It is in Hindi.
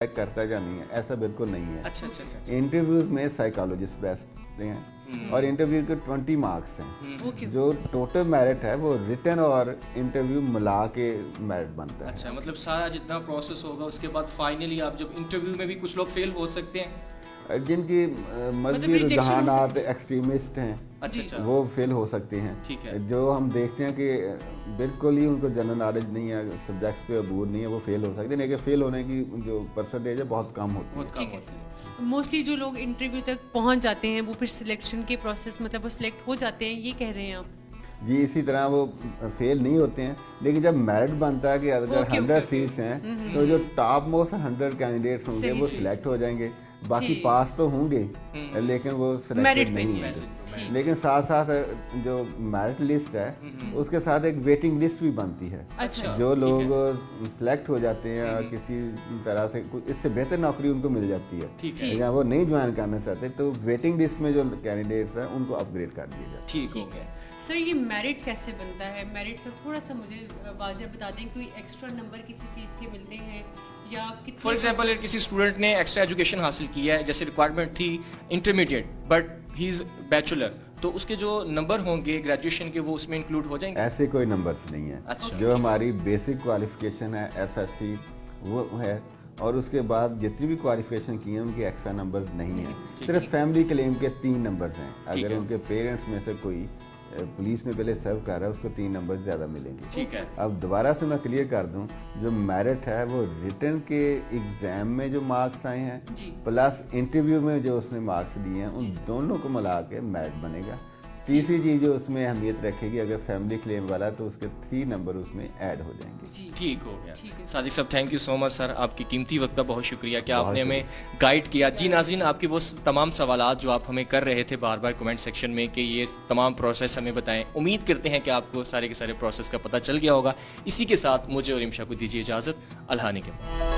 करता या नहीं है, ऐसा बिल्कुल नहीं है। अच्छा अच्छा अच्छा इंटरव्यूज में साइकोलॉजिस्ट बैठते हैं और इंटरव्यू के 20 मार्क्स हैं। ओके। जो टोटल मेरिट है वो रिटन और इंटरव्यू मिला के मेरिट बनता है। अच्छा, मतलब सारा जितना प्रोसेस होगा उसके बाद फाइनली आप जब इंटरव्यू में भी कुछ लोग फेल हो सकते हैं। जिनकी मजहबी rejection हो रुझानात सकती एक्सट्रीमिस्ट हैं अच्छा अच्छा वो फेल हो सकते हैं। ठीक है। जो हम देखते हैं कि बिल्कुल ही उनको जनरल नॉलेज नहीं है, सब्जेक्ट्स पे अबूर नहीं है, वो फेल हो सकते हैं। लेकिन फेल होने की जो परसेंटेज है बहुत कम होती है। बहुत कम ठीक है। होती है। मोस्टली जो लोग इंटरव्यू तक पहुंच जाते हैं वो फिर सिलेक्शन के प्रोसेस मतलब वो सिलेक्ट हो जाते हैं, ये कह रहे हैं आप? जी इसी तरह वो फेल नहीं होते हैं, लेकिन जब मेरिट बनता है कि अगर ओके, 100 ओके, सीट्स हैं तो जो टॉप मोस्ट 100 कैंडिडेट्स होंगे सही, वो सही, सिलेक्ट हो जाएंगे। बाकी ठीक। पास तो होंगे लेकिन वो मेरिट सिलेक्टेड पे नहीं नहीं होंगे। ठीक। लेकिन साथ साथ जो मेरिट लिस्ट है उसके साथ एक वेटिंग लिस्ट भी बनती है। अच्छा। जो ठीक लोग सिलेक्ट हो जाते हैं और किसी तरह से कुछ इससे बेहतर नौकरी उनको मिल जाती है, ठीक है। या वो नहीं ज्वाइन करना चाहते तो वेटिंग लिस्ट में जो कैंडिडेट्स हैं उनको अपग्रेड कर दिया जाता है। ठीक हो ठीक गया। है सर, ये मेरिट कैसे बनता है? मेरिट का थोड़ा सा मुझे वाज़ेह बता दें। कोई एक्स्ट्रा नंबर किसी चीज़ के मिलते हैं या कितने? फॉर एग्जाम्पल किसी स्टूडेंट ने एक्स्ट्रा एजुकेशन हासिल किया है, जैसे रिक्वायरमेंट थी intermediate but he is bachelor, तो उसके जो नंबर होंगे ग्रेजुएशन के वो उसमें इंक्लूड हो जाएंगे। ऐसे कोई नंबर्स नहीं है। अच्छा। जो हमारी बेसिक क्वालिफिकेशन है एफएससी वो है, और उसके बाद जितनी भी क्वालिफिकेशन की है उनके एक्स्ट्रा नंबर्स नहीं है। ठीक सिर्फ है। फैमिली क्लेम के 3 नंबर्स हैं। ठीक अगर है। उनके पेरेंट्स में से कोई पुलिस में पहले सर्व कर रहा है उसको 3 नंबर ज़्यादा मिलेंगे। ठीक है। अब दोबारा से मैं क्लियर कर दूं, जो मेरिट है वो रिटन के एग्जाम में जो मार्क्स आए हैं जी। प्लस इंटरव्यू में जो उसने मार्क्स दिए हैं उन दोनों को मिला के मेरिट बनेगा। तीसरी चीज़ जो उसमें अहमियत रखेगी, अगर फैमिली क्लेम वाला तो उसके 3 नंबर उसमें ऐड हो जाएंगे। जी ठीक हो गया। ठीक है। सादिक साहब thank you so much sir, आपकी कीमती वक्त का बहुत शुक्रिया कि बहुत आपने हमें गाइड किया। जी नाज़रीन, आपके वो तमाम सवालात जो आप हमें कर रहे थे बार बार कमेंट सेक्शन में कि ये तमाम प्रोसेस हमें बताएं, उम्मीद करते हैं कि आपको सारे के सारे प्रोसेस का पता चल गया होगा। इसी के साथ मुझे और इमशा को दीजिए इजाज़त। अल्लाह ने के।